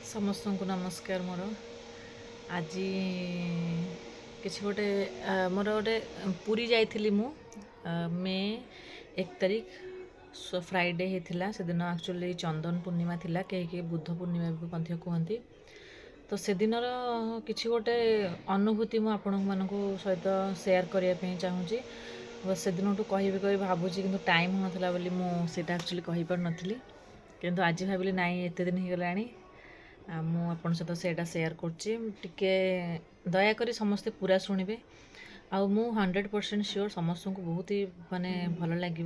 समस्त को नमस्कार मोर आज किसी गोटे मोर गोटे पुरी जाइली मु मे 1 तारिख फ्राइडे होता से दिन एक्चुअली चंदन पूर्णिमा थिला कहीं बुद्ध पूर्णिमा भी मध्य कहती तो से दिन किसी गोटे अनुभूति मु आपण मानक सहित सेयार करने चाहूँगी बस से दिन कह भावुँ कि टाइम होता बोली मुझे एक्चुअली कहीपर नी किंतु आज भाविली नाई एत दिन हो गला मुझे सहित सेटा सेयार करके दयाकोरी समस्ते पूरा शुणे आउ मु 100% श्योर समस्त को बहुत ही माने भल लगे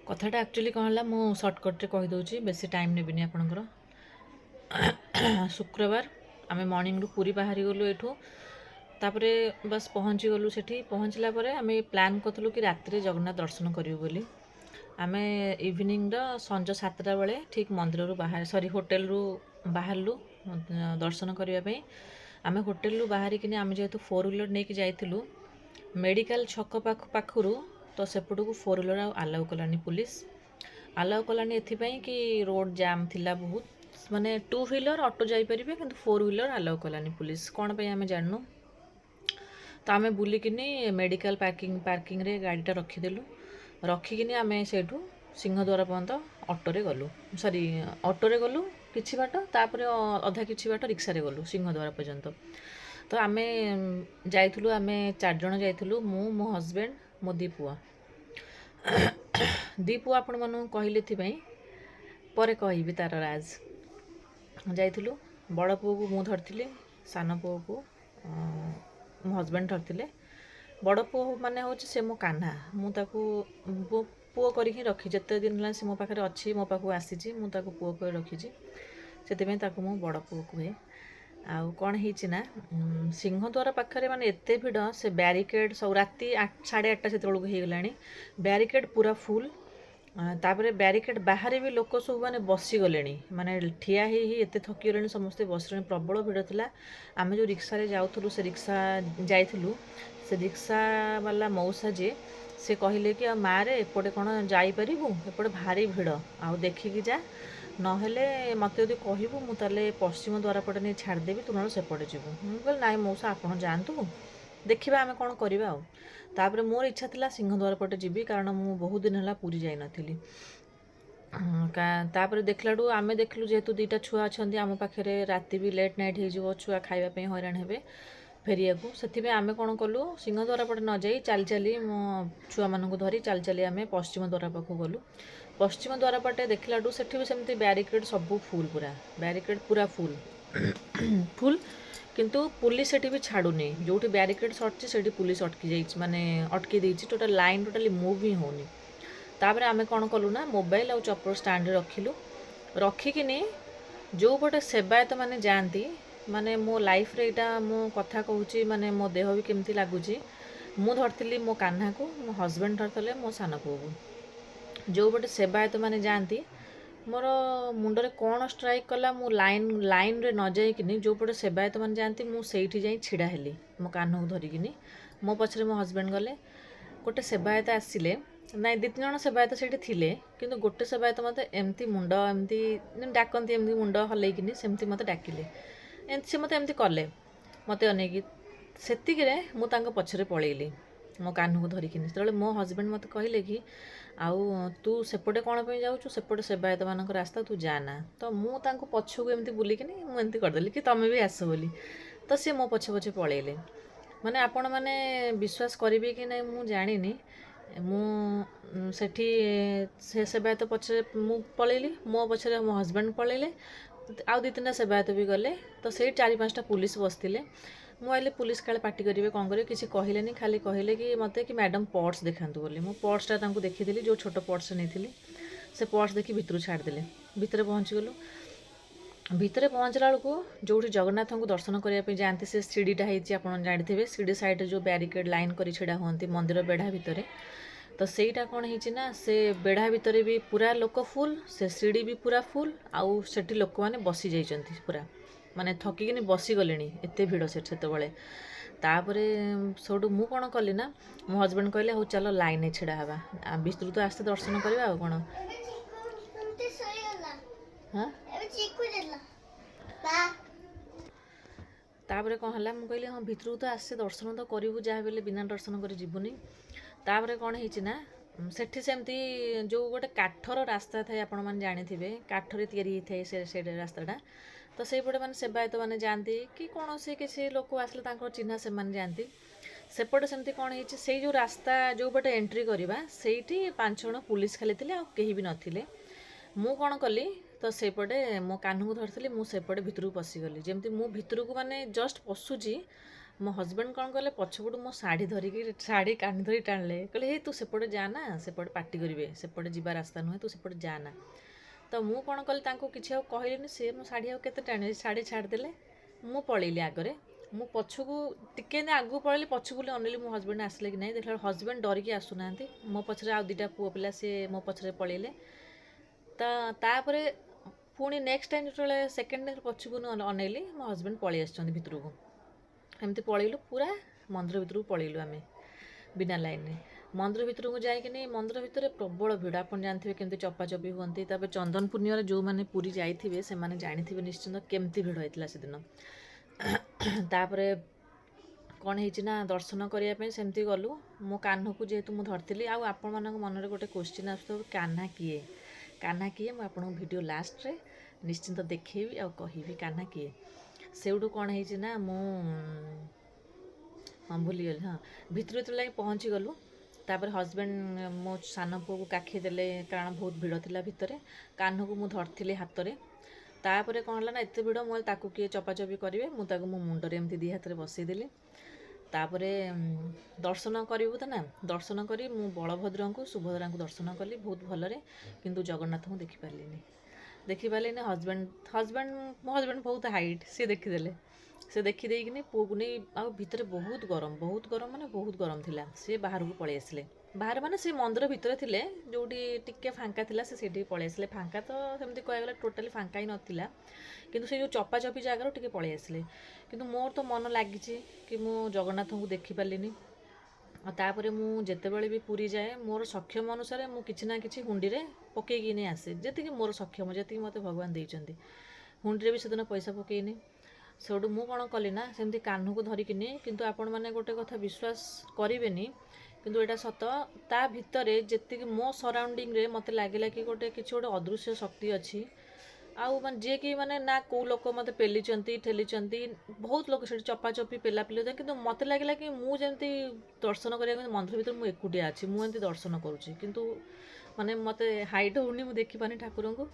कथाटा एक्चुअली कौन है मु सर्टकट्रे कहीदे बेसी टाइम नेबिनी आपणकर शुक्रवार आम मॉर्निंग रू पूरी बाहरी गलु एठू तापरे बस पहुँची गलु सेठी पहुँचला परे आम प्लान करूँ कि राति जगन्नाथ दर्शन करूँ बोली आम इवनिंग संज 7टा बेले ठीक मंदिर रू बाहर सॉरी होटेल रू बाहरलु दर्शन करने आम होटेल रू बाहर कि आम जेहेतु 4 व्हीलर नहीं कि जाइलु मेडिकल छक पाखु तो सेपट को 4 व्हीलर आलाउ कलानी पुलिस आलाउ कलानी एथिपाई कि रोड जाम थिला बहुत माने 2 व्हीलर ऑटो जाई परिबे किंतु 4 व्हीलर आलाउ कलानी पुलिस कौन पे आम जानू तो आम बुलिकिनी मेडिकल पार्किंग रे गाड़ीटा रखीदेलु रखिकी आम सेठू सिंहद्वार पर्यंत ऑटोरे गलु सॉरी ऑटोरे गलु किछि बाट तापर अधा किछि बाट रिक्सा रे गलु सिंहद्वार पर्यंत तो आम जाइथुलु आम 4 जण जाइथुलु मो हस्बैंड मो दी पुआ दी पुआ आपण मानू कहले थिबाई परे कहबी तार राज जाइथुलु बड़ पुआ को मु धरथिले सान पुआ को मो हस्बैंड धरथिले बड़ पुआ माने होची से मो कान्हा मु ताकू पुओ करके रखी जिते दिन है मो पाखे अच्छी मो पाक आसी मुझे पुओ कर रखी से मु बड़ पुओ कहे आउ कौन है सिंहद्वार पाखे माने एते भिड़ से ब्यारिकेड सब राति 8:30 से हो गला ब्यारिकेड पूरा फुल तापर ब्यारिकेड बाहर भी लोक सब मैंने बसीगले माने ठिया ही एते थकी गले समस्ते बसले प्रबल भिड़ था आम जो रिक्सा जाऊँ से रिक्सा जाइलु से रिक्सा वाला मौसा जी से कहले कि मारे एपटे कौन जापर एपटे भारी भिड़ आउ देखिकी जा नहेले मत यदि कहबू मुझे पश्चिम द्वार पटे नहीं छाड़देवी तु ना सेपटे जीवु मुझे ना मौसा आप जातु देखा आम कौन करवा तापर मोर इच्छा था सिंहद्वार पटे जीवी कारण मु बहुत दिन है पूरी जाई नथिली तापर देखलाडू आम देखलु जेहेतु 2टा छुआ अच्छा आम पाखे राति भी लेट नाइट हो छुआ खावाई हईराण हे फेरिया को से आम कौन कलु सिंहद्वार पटे न जाई चली चली मो छुआ मानू धरी चली चली आम पश्चिम द्वार पाखु गलु पश्चिम द्वार पटे देखलाडू सेठी भी सेमती ब्यारिकेड सब फुल पूरा ब्यारिकेड पूरा फुल फुल किंतु पुलिस सेठी भी छाड़ुनी जो ब्यारिकेड सटची सेठी पुलिस अटकी जाइए माने अटकी देइछि टोटल लाइन टोटाली मूव ही होनी तापर आम कौन कलु ना मोबाइल आउ चप्पल स्टाण्ड रखिलु रखिकिनी जो पटे सेवायत माने जाती माने मो लाइफ रे इटा मो कथा कहूँ माने मो देह भी केमती लगुच मु धरती मो कान्हा को मो हस्बैंड धरते मो सान पुओ को जो पटे सेवायत माने जाती मोर मुंडरे कौन स्ट्राइक कला मु लाइन रे न जाइकिनी जो पटे सेवायत माने जाती मु सेठी जाई छिड़ा हेली मो कान्हा को धरिकिनी मो पछरे मो हस्बैंड गले गोटे सेवायत आसिले ना 2-3 जण सेवायत सेठी थिले किंतु गोटे सेवायत मते एमती मुंड एमती डाकंती एमती मुंड हलैकिनी सेमती मते डाकिले से मत एमती कले मत अनेक सेतिकरे मु तांको पछरे पळेली मो कान्हू को धरिकिनी से मो हस्बैंड मत कहले कि आउ तू सेपटे कौन पे जाऊँ सेपटे सेवायत मानक रास्ता तू जाना तो मु तांको पछकू एमती बुलिकिनी मु एमती करदेली कि तमे भी आस बोली तो सी मो पछे पछे पळेले माने आपण माने विश्वास करिवे कि नहीं मु जानिनी मु सेठी से सेवायत पछे मु पळेली मो पछरे मो हस्बैंड पळेले आउ 2-3टा सेवायत भी गले तो से 4-5टा पुलिस बसते मुझे पुलिस काले पार्टी करेंगे कौन करेंगे किसी कहले खाली कहले कि मत कि मैडम पर्स देखातु बोली मो पर्सटा देखी जो छोट पर्स नहीं से पर्स देखी भितर छाड़देले भितर पहुँची गलु भितर पहुँचला बेलू जो जगन्नाथ को दर्शन करने जाती से सीढ़ीटा होती आप जानते सीढ़ी साइड जो ब्यारिकेड लाइन कर छिड़ा हुआ मंदिर बेढ़ा भितर तो सहीटा कौन है से बेढ़ा भितर भी पूरा लोक फुल से सीढ़ी भी पूरा फुल आउ सेठी लोक मैंने बसी जाइछंती पूरा माने थकिकी बसीगले एत भिड़ से तापर सोटू मु कौन कली ना मो हस्बैंड कहले हूँ चलो लाइन छिड़ा हवा विस्तृत आस्ते दर्शन करवा कौन हाँ तापर कौन है मुझे कहली हाँ भितर तो आसे दर्शन तो करूँ जहाँ भी बिना दर्शन कर जीवनी तापर कौन है सेठी सेमती जो गोटे काठर रास्ता थाए आपण मैंने जानी काठर या से रास्ताटा तो सेपटे मैंने सेवायत मैंने जाती कि कौन से किसी लोक आसले चिन्हा से जाती सेपटे सेमती कौन है से जो रास्ता जो पटे एंट्री करवा से 5 जण पुलिस खाली थे आ कहीं भी नथिले मु कौन कली तो सेपटे मो कान्हू को धरती मुझे भितर को पशिगली जमी मु भितर को माने जस्ट पशुची मो हजबैंड कौन कले पछपटू मो शाढ़ी धरिकी शाढ़ी कानी धरी टाणले कहले हे तू सेपटे जाना सेपटे पार्टी करेंगे सेपटे जीवा रास्ता नुहे तू सेपटे जाना तो मु कौन कली किसी कहली सी मो शाढ़ी आते टाणी शाढ़ी छाड़देले मु पलैली आगरे मु पछकू टिके आगू पलैली पछकू अनेली मो हजबैंड आसले कि नहीं देखला हजबैंड डरिकी आसुना मो पछरे आ 2टा पुओ पिला सी मो पछरे पलैले तापर पुणी नेक्स्ट टाइम जो सेकेंड टाइम पछकू अनेली मो हजबैंड पलि आसुच्चंदी भितर को एमती पलैलु पूरा मंदिर भितर को पलैलु आमे बिना लाइन में मंदिर भितर को जाइकिनी मंदिर भितर प्रबल भिड़ आप जानते केमती चपाचपी हुंती तापर चंदन पूर्णिमा जो मैंने पूरी जाइथिबे से माने जानिथिबे निश्चिंत केमती भिड़ होइतिला से दिन तापर कौन है दर्शन करने सेमती गलु मो कान्ह को जेहेतु मुझे धरती आउ आपण मान मन गोटे क्वेश्चन आसो कान्हा किए मुझे आपको वीडियो लास्ट रे निश्चिंत देखी आ कहि कान्हा किए सेठू कौन है हाँ भूलीगली हाँ भितर जो लगे पहुँची गलु तापर हजबैंड मो सान पुओ को काखी देले कारण बहुत भिड़ थिला भितर कान्ह को मुझे धरती हाथ में तापर कौन है ना एत भिड़ मुझे ताकू किए चपाचपी करेंगे मुझे मो मुंडरे एमती 2 हाथ में बसईदेली तापर दर्शन करूँ तो ना दर्शन करी मु बलभद्र को सुभद्रा को दर्शन कली बहुत भलरे किंतु जगन्नाथ को देखिपारे हजबैंड मो हजबैंड बहुत हाइट सी देखीदे से देखीदेकिनी पुओ को नहीं आ भितर बहुत गरम माने बहुत गरम थिला सी बाहर को पलि आसिले बाहर माने से मंदिर भितर थिले जोटी टिके फांका थिला से सेठी पलि आसिले फांका तो सेमती कह गला टोटाली फांका ही नथिला किंतु से जो चपाचपी जगार टिके पलि आसिले किंतु मोर तो मन लागिची कि मु जगन्नाथ को देखी पारलिनी तापर मु जेतेबेले भी पुरी जाए मोर सक्षम अनुसार मु किछि ना किछि हुंडी रे पकेकी नहीं आसे जेतिकी मोर सक्षम जेतिकी मते भगवान देइचंदी हुंडी रे भी सेदिन पैसा पकेइनी सेठू मु कौन कली ना सेमती कान्हू को धरिकिनी किंतु आपण मैंने गोटे कथा विश्वास करेनि किंतु एटा सत ता भितर जेतिकी मो सराउंडिंग रे मते लागिला कि गोटे किछि गोटे अदृश्य शक्ति अच्छी आउ मान जे कि माने ना को लोक मते पेलिचंती ठेलिचंती बहुत लोक से चपाचपी पेलापिली होता किंतु मते लागिला कि मु जेमती दर्शन करिया मंदिर भितर मु एकुटिया अछि मु एमती दर्शन करूची किंतु माने मते हाइट होनी मु देखि पानी ठाकुर को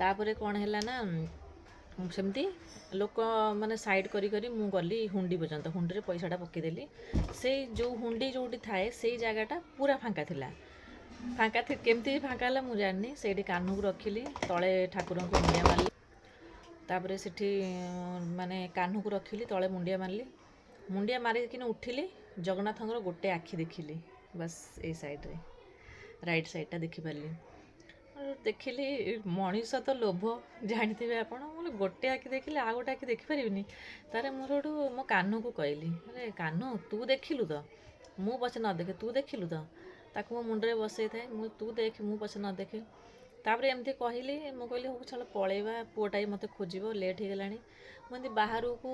तापर कौन है ना सेमती लोक माने साइड करी करी मु गली हुंडी पर्यंत हुंडी रे पैसाटा पकेदेली से जो हुंडी जोटी थाए से जगहटा पूरा फांका थिला फांका थी केमती फांका है मुझे जानी से कान्हू को रखिली तले ठाकुर को मुंडिया मारली तापर से माने कान्हू को रखिली तले मुंडिया मारली मुंडिया मारिक उठिली जगन्नाथ गोटे आखि देखिली बस ए साइड रे राइट साइडटा देखिपारी देखिली मनीष तो लोभ जानते आप गोटे आखि देखिले आ गोटे आखि देखिपारे तार मोर मो कान्हू को कहली अरे कान्हू तू देखिलु तो मु पछे न देखे तू देखिलु तो ताकू मो मुंडे बसई थाए मु तू देख मु पछे न देखे तापर एमती कहली मु कहली हो चल पलैबा पुओटा भी मते खोजिबो लेट हो गलानी मुझे बाहर को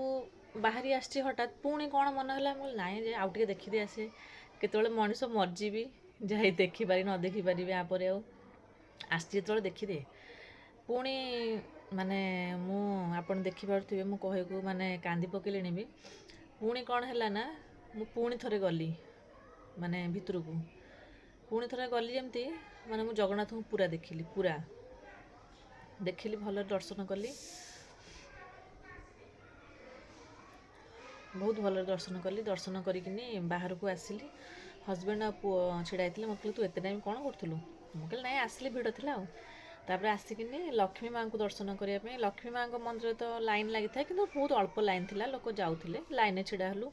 बाहरी आसी हठात पुणी कौन मन है मुझे नाई जे आउ टे देखी दे आसे केतले मनीष मरजीबी जाई देखिपारी न देखिपारे यापर आसी जो देखीदे पुणी माने मु आपन देखिपारे मु कहे को माने कांदी पकेली भी पुणी कौन है ना मु पुणी थरे गली माने भितर को पुणी थरे गली जमती माने मु जगन्नाथ को पूरा देखिली भल दर्शन कली बहुत भल दर्शन कली दर्शन करिकिनी बाहर को आसिली हजबैंड आ पुओ छिड़ाई मत तू एत टाइम कौन करूँ मुझे ना आसली भिड़ थी तापर आसिकिनी लक्ष्मी माँ को दर्शन करने लक्ष्मी माँ मंदिर तो लाइन लगी था कि बहुत अल्प लाइन थी लोक जाऊे लाइन छिड़ा हलु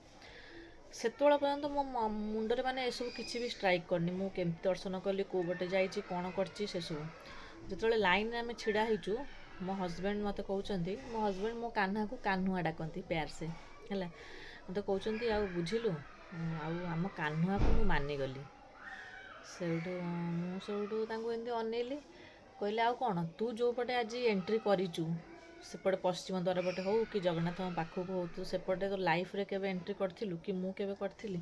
से पर्यंत मो मुंडरे माने ये सब किसी भी स्ट्राइक करनी मु केमती दर्शन कली कौ बटे जाइए कौन करसी से सब जो लाइन आम छिड़ा होचु मो हजबैंड मत कहते मो हजबैंड मो कान्हा को कान्हुआ डाकती प्यार से है मत कहते आ बुझिलु आम कान्हुआ को मु मानिगली सेठू मुझे एमती अनेली कहले आ कौन तू जो पटे आज एंट्री करिचु ସେପଟେ ପଶ୍ଚିମ ଦ୍ୱାର ପଟେ ହଉ କି ଜଗନ୍ନାଥଙ୍କ ପାଖକୁ ହଉ, ତୁ ସେପଟେ ତ ଲାଇଫ୍ରେ କେବେ ଏଣ୍ଟ୍ରି କରିଥିଲୁ କି ମୁଁ କେବେ କରିଥିଲି?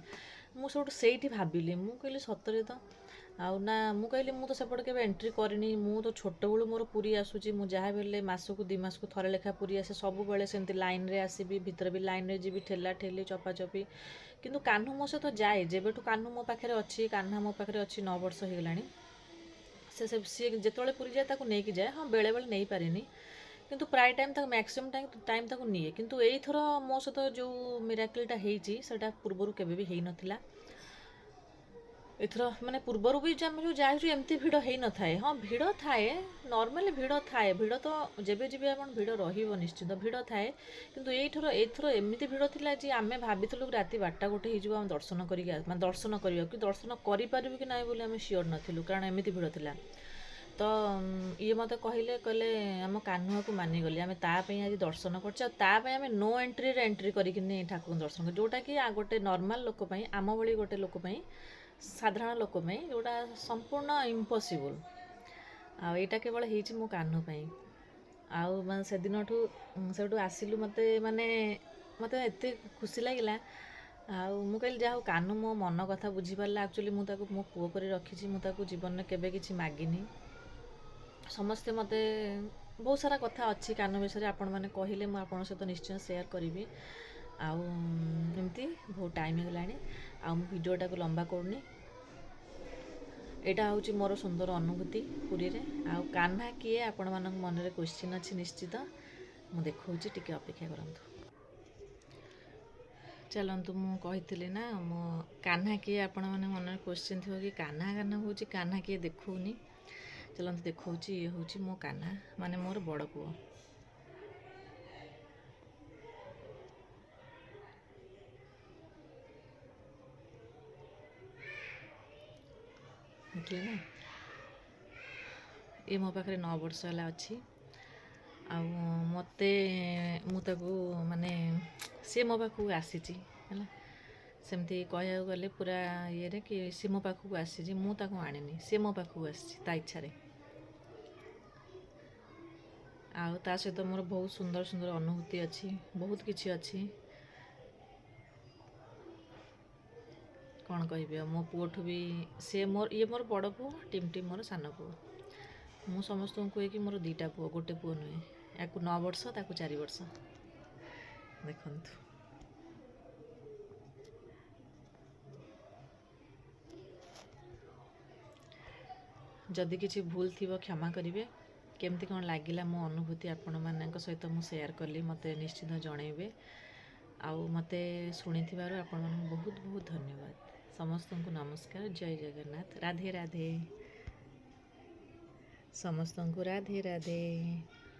ମୁଁ ସବୁଠୁ ସେଇଠି ଭାବିଲି, ମୁଁ କହିଲି ସତରେ ତ। ଆଉ ନା, ମୁଁ କହିଲି ମୁଁ ତ ସେପଟେ କେବେ ଏଣ୍ଟ୍ରି କରିନି, ମୁଁ ତ ଛୋଟବେଳୁ ମୋର ପୁରୀ ଆସୁଛି, ମୁଁ ଯାହା ବି ହେଲେ ମାସକୁ 2 ମାସକୁ ଥରେ ଲେଖା ପୁରୀ ଆସେ, ସବୁବେଳେ ସେମିତି ଲାଇନ୍ରେ ଆସିବି, ଭିତରେ ବି ଲାଇନ୍ରେ ଯିବି, ଠେଲା ଠେଲି ଚପାଚପି। କିନ୍ତୁ କାହ୍ନୁ ମୋ ସହିତ ଯାଏ, ଯେବେଠୁ କାହ୍ନୁ ମୋ ପାଖରେ ଅଛି, କାହ୍ନା ମୋ ପାଖରେ ଅଛି 9 ବର୍ଷ ହେଇଗଲାଣି, ସିଏ ଯେତେବେଳେ ପୁରୀ ଯାଏ ତାକୁ ନେଇକି ଯାଏ। ହଁ, ବେଳେବେଳେ ନେଇପାରେନି, କିନ୍ତୁ ପ୍ରାୟ ଟାଇମ୍ ତାକୁ, ମ୍ୟାକ୍ସିମମ୍ ଟାଇମ୍ ତାକୁ ନିଏ। କିନ୍ତୁ ଏଇଥର ମୋ ସହିତ ଯେଉଁ ମିରାକିଲଟା ହେଇଛି ସେଇଟା ପୂର୍ବରୁ କେବେ ବି ହେଇନଥିଲା। ଏଥର ମାନେ ପୂର୍ବରୁ ବି ଆମେ ଯେଉଁ ଯାଇଛୁ ଏମିତି ଭିଡ଼ ହେଇନଥାଏ। ହଁ, ଭିଡ଼ ଥାଏ, ନର୍ମାଲି ଭିଡ଼ ଥାଏ, ଭିଡ଼ ତ ଯେବେ ଯିବେ ଆପଣ ଭିଡ଼ ରହିବ, ନିଶ୍ଚିତ ଭିଡ଼ ଥାଏ। କିନ୍ତୁ ଏଇଥର ଏମିତି ଭିଡ଼ ଥିଲା ଯେ ଆମେ ଭାବିଥିଲୁ ରାତି 12ଟା 1 ହେଇଯିବ ଆମେ ଦର୍ଶନ କରିକି ମାନେ ଦର୍ଶନ କରିବାକୁ, କି ଦର୍ଶନ କରିପାରିବୁ କି ନାହିଁ ବୋଲି ଆମେ ସିଓର ନଥିଲୁ, କାରଣ ଏମିତି ଭିଡ଼ ଥିଲା। ତ ଇଏ ମୋତେ କହିଲେ ଆମ କାହ୍ନୁଆକୁ ମାନିଗଲି, ଆମେ ତା ପାଇଁ ଆଜି ଦର୍ଶନ କରୁଛୁ, ଆଉ ତା ପାଇଁ ଆମେ ନୋ ଏଣ୍ଟ୍ରିରେ ଏଣ୍ଟ୍ରି କରିକିନି ଠାକୁରଙ୍କୁ ଦର୍ଶନ କରୁ, ଯେଉଁଟାକି ଗୋଟେ ନର୍ମାଲ୍ ଲୋକ ପାଇଁ, ଆମ ଭଳି ଗୋଟେ ଲୋକ ପାଇଁ, ସାଧାରଣ ଲୋକ ପାଇଁ ଯେଉଁଟା ସମ୍ପୂର୍ଣ୍ଣ ଇମ୍ପସିବୁଲ୍। ଆଉ ଏଇଟା କେବଳ ହେଇଛି ମୋ କାହ୍ନୁ ପାଇଁ। ଆଉ ମାନେ ସେଠୁ ଆସିଲୁ, ମୋତେ ଏତେ ଖୁସି ଲାଗିଲା। ଆଉ ମୁଁ କହିଲି ଯାହା ହଉ କାହ୍ନୁ ମୋ ମନ କଥା ବୁଝିପାରିଲା। ଆକ୍ଚୁଆଲି ମୁଁ ତାକୁ ମୋ ପୁଅ କରି ରଖିଛି, ମୁଁ ତାକୁ ଜୀବନରେ କେବେ କିଛି ମାଗିନି। ସମସ୍ତେ ମୋତେ ବହୁତ ସାରା କଥା ଅଛି କାହ୍ନୁ ବିଷୟରେ, ଆପଣମାନେ କହିଲେ ମୁଁ ଆପଣଙ୍କ ସହିତ ନିଶ୍ଚୟ ସେୟାର କରିବି। ଆଉ ଏମିତି ବହୁତ ଟାଇମ୍ ହେଇଗଲାଣି, ଆଉ ମୁଁ ଭିଡ଼ିଓଟାକୁ ଲମ୍ବା କରୁନି। ଏଇଟା ହେଉଛି ମୋର ସୁନ୍ଦର ଅନୁଭୂତି ପୁରୀରେ। ଆଉ କାହ୍ନା କିଏ ଆପଣମାନଙ୍କ ମନରେ କ୍ୱେଶ୍ଚିନ୍ ଅଛି ନିଶ୍ଚିତ, ମୁଁ ଦେଖାଉଛି, ଟିକେ ଅପେକ୍ଷା କରନ୍ତୁ। ଚାଲନ୍ତୁ, ମୁଁ କହିଥିଲି ନା, ମୋ କାହ୍ନା କିଏ ଆପଣମାନଙ୍କ ମନରେ କ୍ୱେଶ୍ଚିନ୍ ଥିବ କି କାହ୍ନା ହେଉଛି, କାହ୍ନା କିଏ ଦେଖାଉନି। ଚାଲନ୍ତୁ ଦେଖାଉଛି, ଇଏ ହେଉଛି ମୋ କାହ୍ନା, ମାନେ ମୋର ବଡ଼ ପୁଅ। ଦେଖିଲେ ନା, ଇଏ ମୋ ପାଖରେ 9 ବର୍ଷ ହେଲା ଅଛି। ଆଉ ମୁଁ ତାକୁ ମାନେ ସିଏ ମୋ ପାଖକୁ ଆସିଛି ହେଲା, ସେମିତି କହିବାକୁ ଗଲେ ପୁରା ଇଏରେ କି ସିଏ ମୋ ପାଖକୁ ଆସିଛି, ମୁଁ ତାକୁ ଆଣିନି, ସିଏ ମୋ ପାଖକୁ ଆସିଛି ତା ଇଚ୍ଛାରେ। ଆଉ ତା ସହିତ ମୋର ବହୁତ ସୁନ୍ଦର ସୁନ୍ଦର ଅନୁଭୂତି ଅଛି, ବହୁତ କିଛି ଅଛି। କ'ଣ କହିବି ଆଉ, ମୋ ପୁଅଠୁ ବି ଇଏ ମୋର ବଡ଼ ପୁଅ, ଟିମ୍ଟି ମୋର ସାନ ପୁଅ। ମୁଁ ସମସ୍ତଙ୍କୁ କୁହେ କି ମୋର 2ଟା ପୁଅ, ଗୋଟେ ପୁଅ ନୁହେଁ। ୟାକୁ 9 ବର୍ଷ, ତାକୁ 4 ବର୍ଷ। ଦେଖନ୍ତୁ, ଯଦି କିଛି ଭୁଲ ଥିବ କ୍ଷମା କରିବେ। କେମିତି କ'ଣ ଲାଗିଲା ମୋ ଅନୁଭୂତି ଆପଣମାନଙ୍କ ସହିତ ମୁଁ ସେୟାର କଲି, ମୋତେ ନିଶ୍ଚିତ ଜଣାଇବେ। ଆଉ ମୋତେ ଶୁଣିଥିବାରୁ ଆପଣମାନଙ୍କୁ ବହୁତ ବହୁତ ଧନ୍ୟବାଦ। ସମସ୍ତଙ୍କୁ ନମସ୍କାର, ଜୟ ଜଗନ୍ନାଥ, ରାଧେ ରାଧେ। ସମସ୍ତଙ୍କୁ ରାଧେ ରାଧେ।